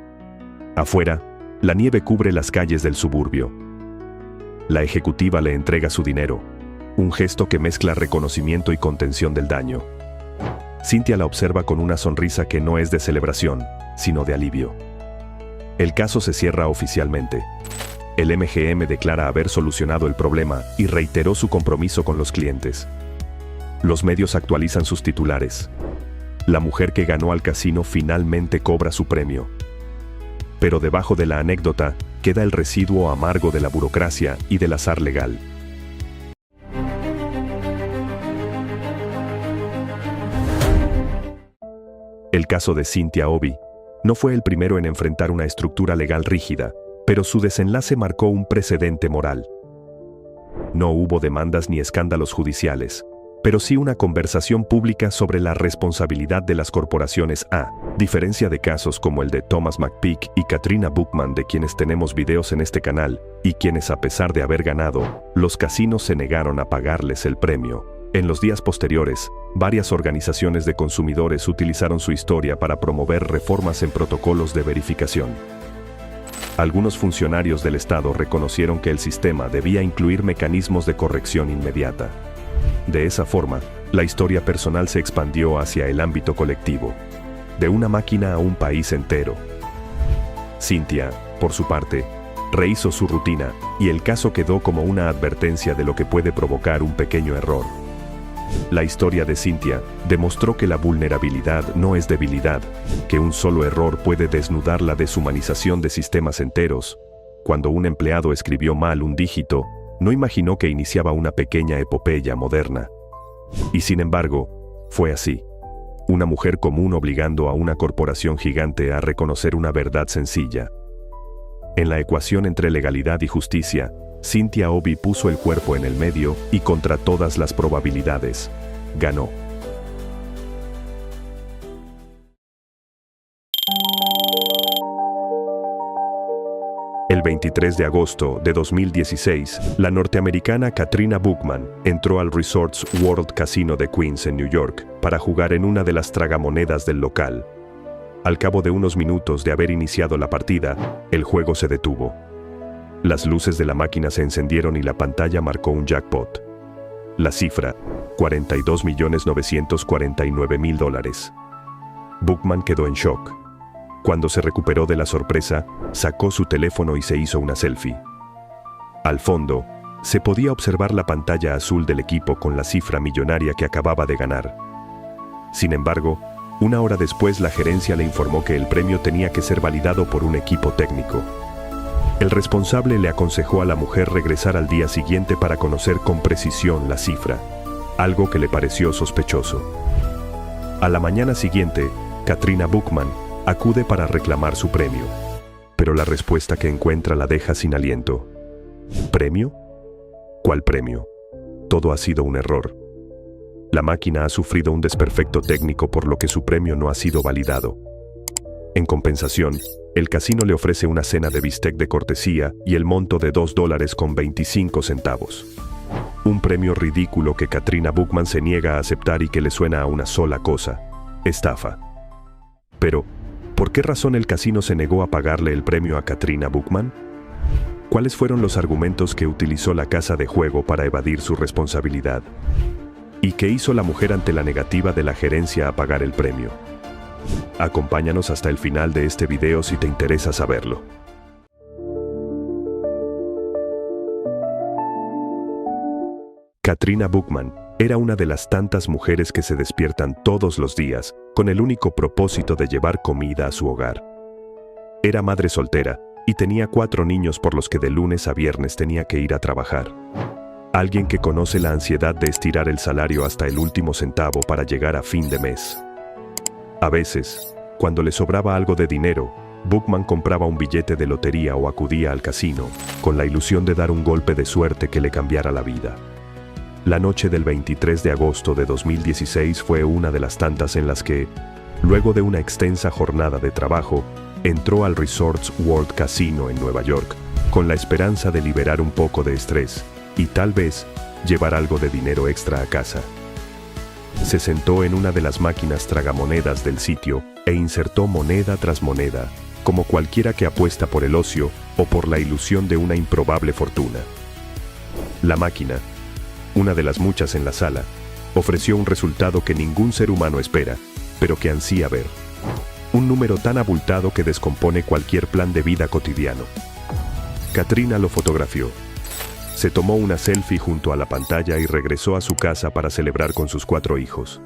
Afuera, la nieve cubre las calles del suburbio. La ejecutiva le entrega su dinero, un gesto que mezcla reconocimiento y contención del daño. Cynthia la observa con una sonrisa que no es de celebración, sino de alivio. El caso se cierra oficialmente. El MGM declara haber solucionado el problema y reiteró su compromiso con los clientes. Los medios actualizan sus titulares. La mujer que ganó al casino finalmente cobra su premio. Pero debajo de la anécdota queda el residuo amargo de la burocracia y del azar legal. El caso de Cynthia Obi no fue el primero en enfrentar una estructura legal rígida, pero su desenlace marcó un precedente moral. No hubo demandas ni escándalos judiciales, pero sí una conversación pública sobre la responsabilidad de las corporaciones. A diferencia de casos como el de Thomas McPeak y Katrina Bookman, de quienes tenemos videos en este canal, y quienes, a pesar de haber ganado, los casinos se negaron a pagarles el premio. En los días posteriores, varias organizaciones de consumidores utilizaron su historia para promover reformas en protocolos de verificación. Algunos funcionarios del Estado reconocieron que el sistema debía incluir mecanismos de corrección inmediata. De esa forma, la historia personal se expandió hacia el ámbito colectivo, de una máquina a un país entero. Cynthia, por su parte, rehizo su rutina, y el caso quedó como una advertencia de lo que puede provocar un pequeño error. La historia de Cynthia demostró que la vulnerabilidad no es debilidad, que un solo error puede desnudar la deshumanización de sistemas enteros. Cuando un empleado escribió mal un dígito, no imaginó que iniciaba una pequeña epopeya moderna. Y sin embargo, fue así. Una mujer común obligando a una corporación gigante a reconocer una verdad sencilla. En la ecuación entre legalidad y justicia, Cynthia Obi puso el cuerpo en el medio y, contra todas las probabilidades, ganó. El 23 de agosto de 2016, la norteamericana Katrina Bookman entró al Resorts World Casino de Queens en New York para jugar en una de las tragamonedas del local. Al cabo de unos minutos de haber iniciado la partida, el juego se detuvo. Las luces de la máquina se encendieron y la pantalla marcó un jackpot. La cifra, $42.949.000. Bookman quedó en shock. Cuando se recuperó de la sorpresa, sacó su teléfono y se hizo una selfie. Al fondo, se podía observar la pantalla azul del equipo con la cifra millonaria que acababa de ganar. Sin embargo, una hora después la gerencia le informó que el premio tenía que ser validado por un equipo técnico. El responsable le aconsejó a la mujer regresar al día siguiente para conocer con precisión la cifra. algo que le pareció sospechoso. A la mañana siguiente, Katrina Bookman acude para reclamar su premio, pero la respuesta que encuentra la deja sin aliento. ¿Premio? ¿Cuál premio? Todo ha sido un error. La máquina ha sufrido un desperfecto técnico por lo que su premio no ha sido validado. En compensación, el casino le ofrece una cena de bistec de cortesía y el monto de $2.25. Un premio ridículo que Katrina Bookman se niega a aceptar y que le suena a una sola cosa: estafa. Pero, ¿por qué razón el casino se negó a pagarle el premio a Katrina Bookman? ¿Cuáles fueron los argumentos que utilizó la casa de juego para evadir su responsabilidad? ¿Y qué hizo la mujer ante la negativa de la gerencia a pagar el premio? Acompáñanos hasta el final de este video si te interesa saberlo. Katrina Bookman era una de las tantas mujeres que se despiertan todos los días con el único propósito de llevar comida a su hogar. Era madre soltera y tenía 4 niños por los que de lunes a viernes tenía que ir a trabajar. Alguien que conoce la ansiedad de estirar el salario hasta el último centavo para llegar a fin de mes. A veces, cuando le sobraba algo de dinero, Bookman compraba un billete de lotería o acudía al casino, con la ilusión de dar un golpe de suerte que le cambiara la vida. La noche del 23 de agosto de 2016 fue una de las tantas en las que, luego de una extensa jornada de trabajo, entró al Resorts World Casino en Nueva York, con la esperanza de liberar un poco de estrés y tal vez llevar algo de dinero extra a casa. Se sentó en una de las máquinas tragamonedas del sitio e insertó moneda tras moneda, como cualquiera que apuesta por el ocio o por la ilusión de una improbable fortuna. La máquina, una de las muchas en la sala, ofreció un resultado que ningún ser humano espera, pero que ansía ver. Un número tan abultado que descompone cualquier plan de vida cotidiano. Katrina lo fotografió. Se tomó una selfie junto a la pantalla y regresó a su casa para celebrar con sus 4 hijos.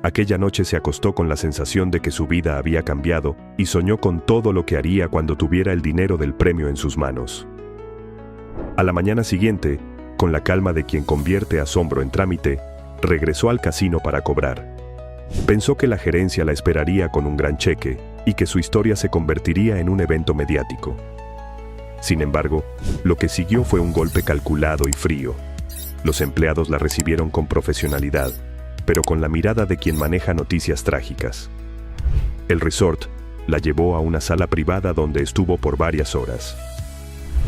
Aquella noche se acostó con la sensación de que su vida había cambiado y soñó con todo lo que haría cuando tuviera el dinero del premio en sus manos. A la mañana siguiente, con la calma de quien convierte asombro en trámite, regresó al casino para cobrar. Pensó que la gerencia la esperaría con un gran cheque y que su historia se convertiría en un evento mediático. Sin embargo, lo que siguió fue un golpe calculado y frío. Los empleados la recibieron con profesionalidad, pero con la mirada de quien maneja noticias trágicas. El resort la llevó a una sala privada donde estuvo por varias horas.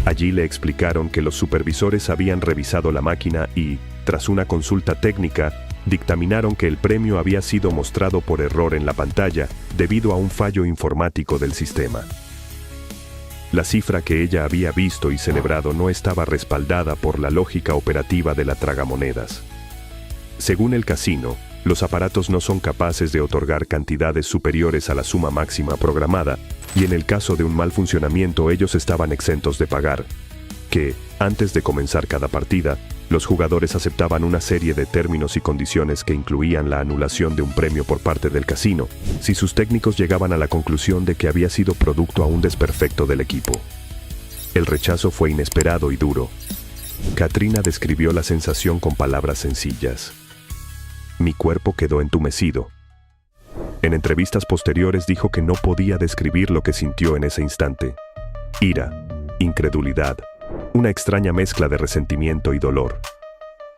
Allí le explicaron que los supervisores habían revisado la máquina y, tras una consulta técnica, dictaminaron que el premio había sido mostrado por error en la pantalla debido a un fallo informático del sistema. La cifra que ella había visto y celebrado no estaba respaldada por la lógica operativa de la tragamonedas. Según el casino, los aparatos no son capaces de otorgar cantidades superiores a la suma máxima programada, y en el caso de un mal funcionamiento ellos estaban exentos de pagar. Que, antes de comenzar cada partida, los jugadores aceptaban una serie de términos y condiciones que incluían la anulación de un premio por parte del casino, si sus técnicos llegaban a la conclusión de que había sido producto a un desperfecto del equipo. El rechazo fue inesperado y duro. Katrina describió la sensación con palabras sencillas. Mi cuerpo quedó entumecido. En entrevistas posteriores dijo que no podía describir lo que sintió en ese instante. Ira, incredulidad, una extraña mezcla de resentimiento y dolor.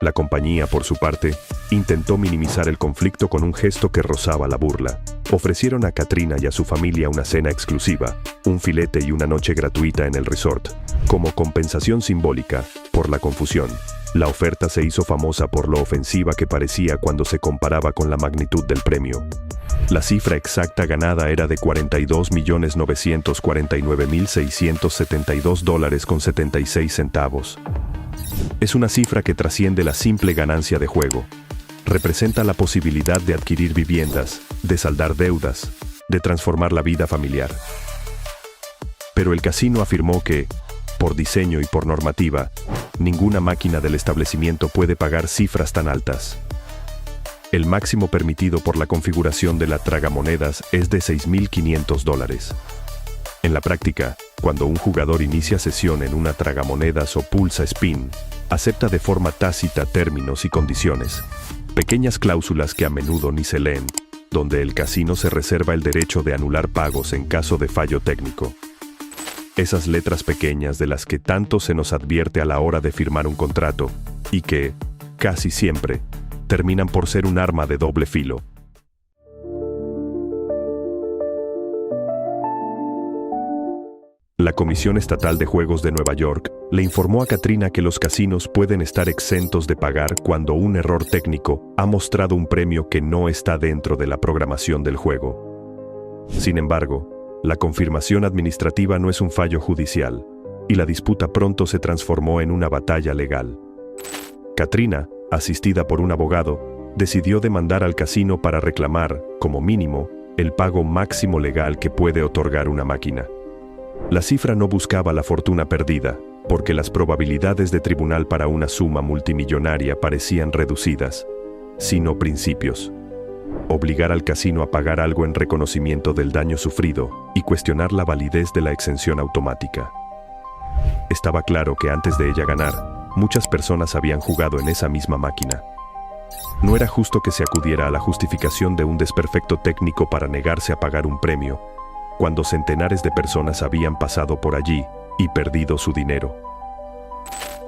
La compañía, por su parte, intentó minimizar el conflicto con un gesto que rozaba la burla. Ofrecieron a Katrina y a su familia una cena exclusiva, un filete y una noche gratuita en el resort. Como compensación simbólica, por la confusión, la oferta se hizo famosa por lo ofensiva que parecía cuando se comparaba con la magnitud del premio. La cifra exacta ganada era de $42.949.672.76. Es una cifra que trasciende la simple ganancia de juego. Representa la posibilidad de adquirir viviendas, de saldar deudas, de transformar la vida familiar. Pero el casino afirmó que, por diseño y por normativa, ninguna máquina del establecimiento puede pagar cifras tan altas. El máximo permitido por la configuración de la tragamonedas es de $6.500. En la práctica, Cuando un jugador inicia sesión en una tragamonedas o pulsa spin, acepta de forma tácita términos y condiciones, pequeñas cláusulas que a menudo ni se leen, donde el casino se reserva el derecho de anular pagos en caso de fallo técnico. Esas letras pequeñas de las que tanto se nos advierte a la hora de firmar un contrato, y que, casi siempre, terminan por ser un arma de doble filo. La Comisión Estatal de Juegos de Nueva York le informó a Katrina que los casinos pueden estar exentos de pagar cuando un error técnico ha mostrado un premio que no está dentro de la programación del juego. Sin embargo, la confirmación administrativa no es un fallo judicial, y la disputa pronto se transformó en una batalla legal. Katrina, asistida por un abogado, decidió demandar al casino para reclamar, como mínimo, el pago máximo legal que puede otorgar una máquina. La cifra no buscaba la fortuna perdida, porque las probabilidades de tribunal para una suma multimillonaria parecían reducidas, sino principios. Obligar al casino a pagar algo en reconocimiento del daño sufrido y cuestionar la validez de la exención automática. Estaba claro que antes de ella ganar, muchas personas habían jugado en esa misma máquina. No era justo que se acudiera a la justificación de un desperfecto técnico para negarse a pagar un premio, cuando centenares de personas habían pasado por allí y perdido su dinero.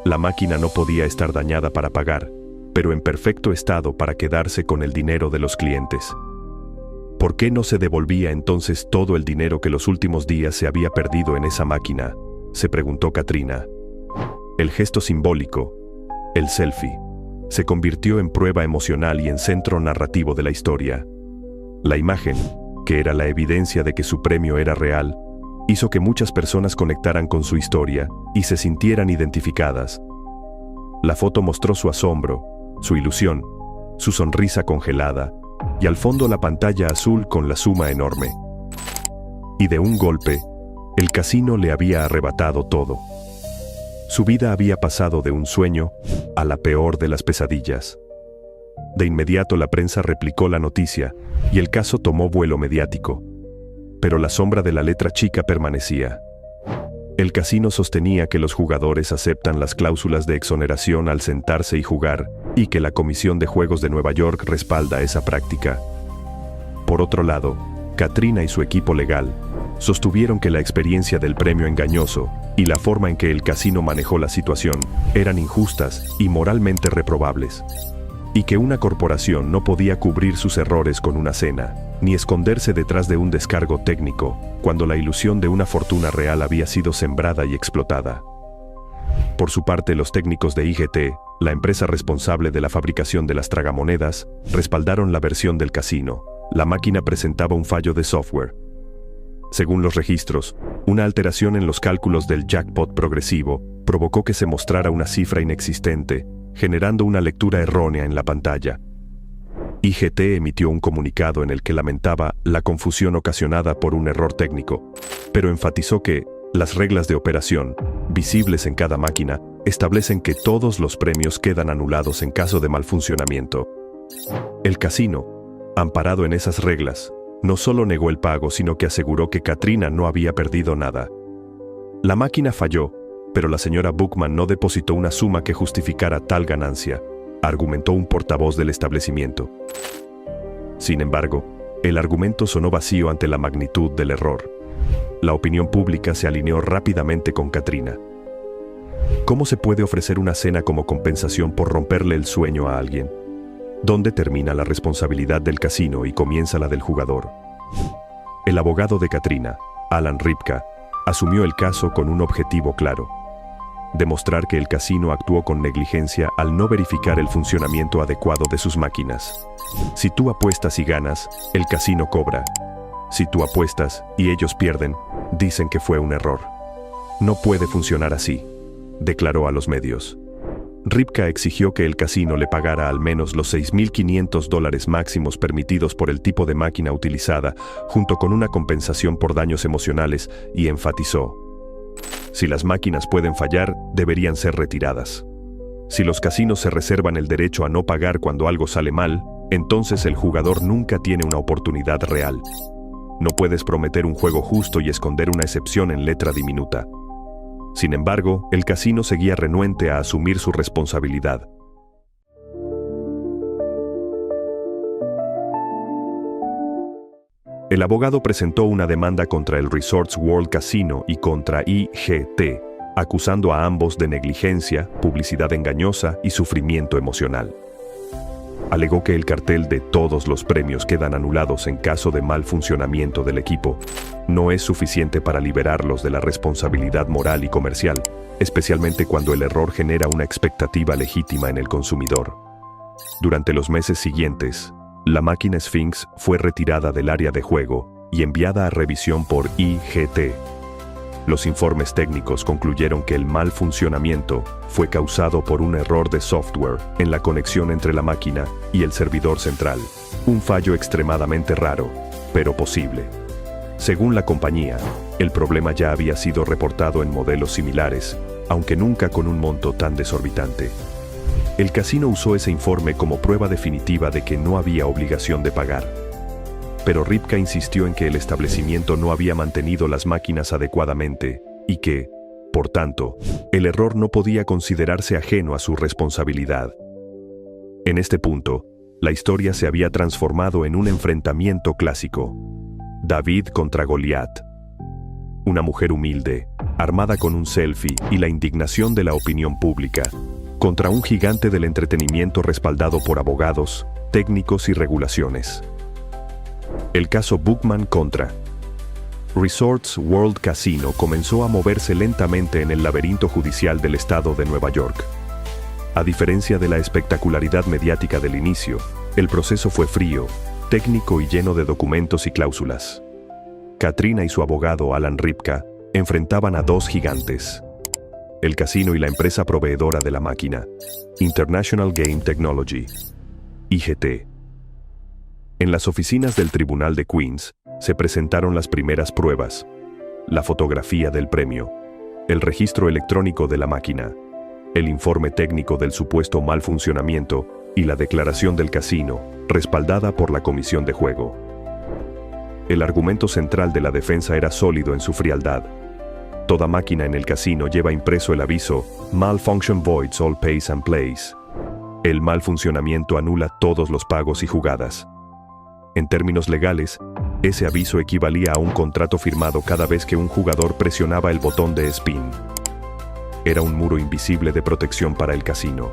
La máquina no podía estar dañada para pagar, pero en perfecto estado para quedarse con el dinero de los clientes. ¿Por qué no se devolvía entonces todo el dinero que los últimos días se había perdido en esa máquina?, se preguntó Katrina. El gesto simbólico, el selfie, se convirtió en prueba emocional y en centro narrativo de la historia. La imagen, que era la evidencia de que su premio era real, hizo que muchas personas conectaran con su historia y se sintieran identificadas. La foto mostró su asombro, su ilusión, su sonrisa congelada, y al fondo la pantalla azul con la suma enorme. Y de un golpe, el casino le había arrebatado todo. Su vida había pasado de un sueño a la peor de las pesadillas. De inmediato la prensa replicó la noticia, y el caso tomó vuelo mediático. Pero la sombra de la letra chica permanecía. El casino sostenía que los jugadores aceptan las cláusulas de exoneración al sentarse y jugar, y que la Comisión de Juegos de Nueva York respalda esa práctica. Por otro lado, Katrina y su equipo legal sostuvieron que la experiencia del premio engañoso y la forma en que el casino manejó la situación eran injustas y moralmente reprobables, y que una corporación no podía cubrir sus errores con una cena, ni esconderse detrás de un descargo técnico, cuando la ilusión de una fortuna real había sido sembrada y explotada. Por su parte, los técnicos de IGT, la empresa responsable de la fabricación de las tragamonedas, respaldaron la versión del casino. La máquina presentaba un fallo de software. Según los registros, una alteración en los cálculos del jackpot progresivo provocó que se mostrara una cifra inexistente, generando una lectura errónea en la pantalla. IGT emitió un comunicado en el que lamentaba la confusión ocasionada por un error técnico, pero enfatizó que las reglas de operación, visibles en cada máquina, establecen que todos los premios quedan anulados en caso de mal funcionamiento. El casino, amparado en esas reglas, no solo negó el pago, sino que aseguró que Katrina no había perdido nada. La máquina falló, pero la señora Bookman no depositó una suma que justificara tal ganancia, argumentó un portavoz del establecimiento. Sin embargo, el argumento sonó vacío ante la magnitud del error. La opinión pública se alineó rápidamente con Katrina. ¿Cómo se puede ofrecer una cena como compensación por romperle el sueño a alguien? ¿Dónde termina la responsabilidad del casino y comienza la del jugador? El abogado de Katrina, Alan Ripka, asumió el caso con un objetivo claro: demostrar que el casino actuó con negligencia al no verificar el funcionamiento adecuado de sus máquinas. Si tú apuestas y ganas, el casino cobra. Si tú apuestas y ellos pierden, dicen que fue un error. No puede funcionar así, declaró a los medios. Ripka exigió que el casino le pagara al menos los $6.500 máximos permitidos por el tipo de máquina utilizada, junto con una compensación por daños emocionales, y enfatizó: si las máquinas pueden fallar, deberían ser retiradas. Si los casinos se reservan el derecho a no pagar cuando algo sale mal, entonces el jugador nunca tiene una oportunidad real. No puedes prometer un juego justo y esconder una excepción en letra diminuta. Sin embargo, el casino seguía renuente a asumir su responsabilidad. El abogado presentó una demanda contra el Resorts World Casino y contra IGT, acusando a ambos de negligencia, publicidad engañosa y sufrimiento emocional. Alegó que el cartel de todos los premios quedan anulados en caso de mal funcionamiento del equipo no es suficiente para liberarlos de la responsabilidad moral y comercial, especialmente cuando el error genera una expectativa legítima en el consumidor. Durante los meses siguientes, la máquina Sphinx fue retirada del área de juego y enviada a revisión por IGT. Los informes técnicos concluyeron que el mal funcionamiento fue causado por un error de software en la conexión entre la máquina y el servidor central, un fallo extremadamente raro, pero posible. Según la compañía, el problema ya había sido reportado en modelos similares, aunque nunca con un monto tan desorbitante. El casino usó ese informe como prueba definitiva de que no había obligación de pagar. Pero Ripka insistió en que el establecimiento no había mantenido las máquinas adecuadamente y que, por tanto, el error no podía considerarse ajeno a su responsabilidad. En este punto, la historia se había transformado en un enfrentamiento clásico. David contra Goliat. Una mujer humilde, armada con un selfie y la indignación de la opinión pública, contra un gigante del entretenimiento respaldado por abogados, técnicos y regulaciones. El caso Bookman contra Resorts World Casino comenzó a moverse lentamente en el laberinto judicial del estado de Nueva York. A diferencia de la espectacularidad mediática del inicio, el proceso fue frío, técnico y lleno de documentos y cláusulas. Katrina y su abogado Alan Ripka enfrentaban a dos gigantes: el casino y la empresa proveedora de la máquina, International Game Technology, IGT. En las oficinas del Tribunal de Queens se presentaron las primeras pruebas: la fotografía del premio, el registro electrónico de la máquina, el informe técnico del supuesto mal funcionamiento y la declaración del casino, respaldada por la comisión de juego. El argumento central de la defensa era sólido en su frialdad. Toda máquina en el casino lleva impreso el aviso Malfunction voids all pays and plays. El mal funcionamiento anula todos los pagos y jugadas. En términos legales, ese aviso equivalía a un contrato firmado cada vez que un jugador presionaba el botón de spin. Era un muro invisible de protección para el casino.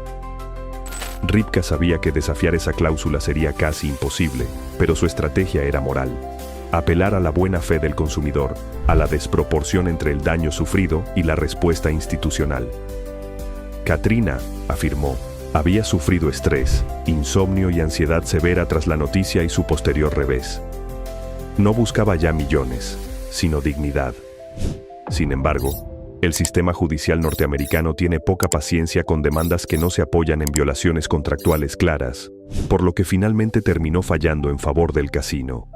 Ripka sabía que desafiar esa cláusula sería casi imposible, pero su estrategia era moral: apelar a la buena fe del consumidor, a la desproporción entre el daño sufrido y la respuesta institucional. Katrina, afirmó, había sufrido estrés, insomnio y ansiedad severa tras la noticia y su posterior revés. No buscaba ya millones, sino dignidad. Sin embargo, el sistema judicial norteamericano tiene poca paciencia con demandas que no se apoyan en violaciones contractuales claras, por lo que finalmente terminó fallando en favor del casino.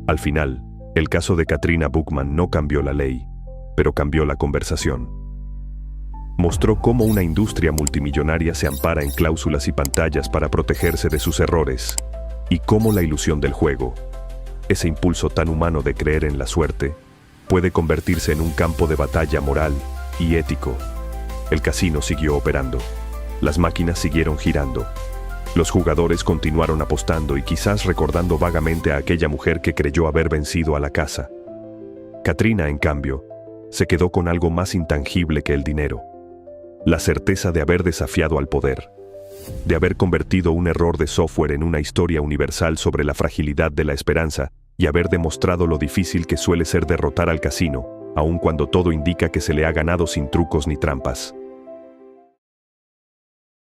Al final, el caso de Katrina Bookman no cambió la ley, pero cambió la conversación. Mostró cómo una industria multimillonaria se ampara en cláusulas y pantallas para protegerse de sus errores, y cómo la ilusión del juego, ese impulso tan humano de creer en la suerte, puede convertirse en un campo de batalla moral y ético. El casino siguió operando. Las máquinas siguieron girando. Los jugadores continuaron apostando y quizás recordando vagamente a aquella mujer que creyó haber vencido a la casa. Katrina, en cambio, se quedó con algo más intangible que el dinero: la certeza de haber desafiado al poder, de haber convertido un error de software en una historia universal sobre la fragilidad de la esperanza y haber demostrado lo difícil que suele ser derrotar al casino, aun cuando todo indica que se le ha ganado sin trucos ni trampas.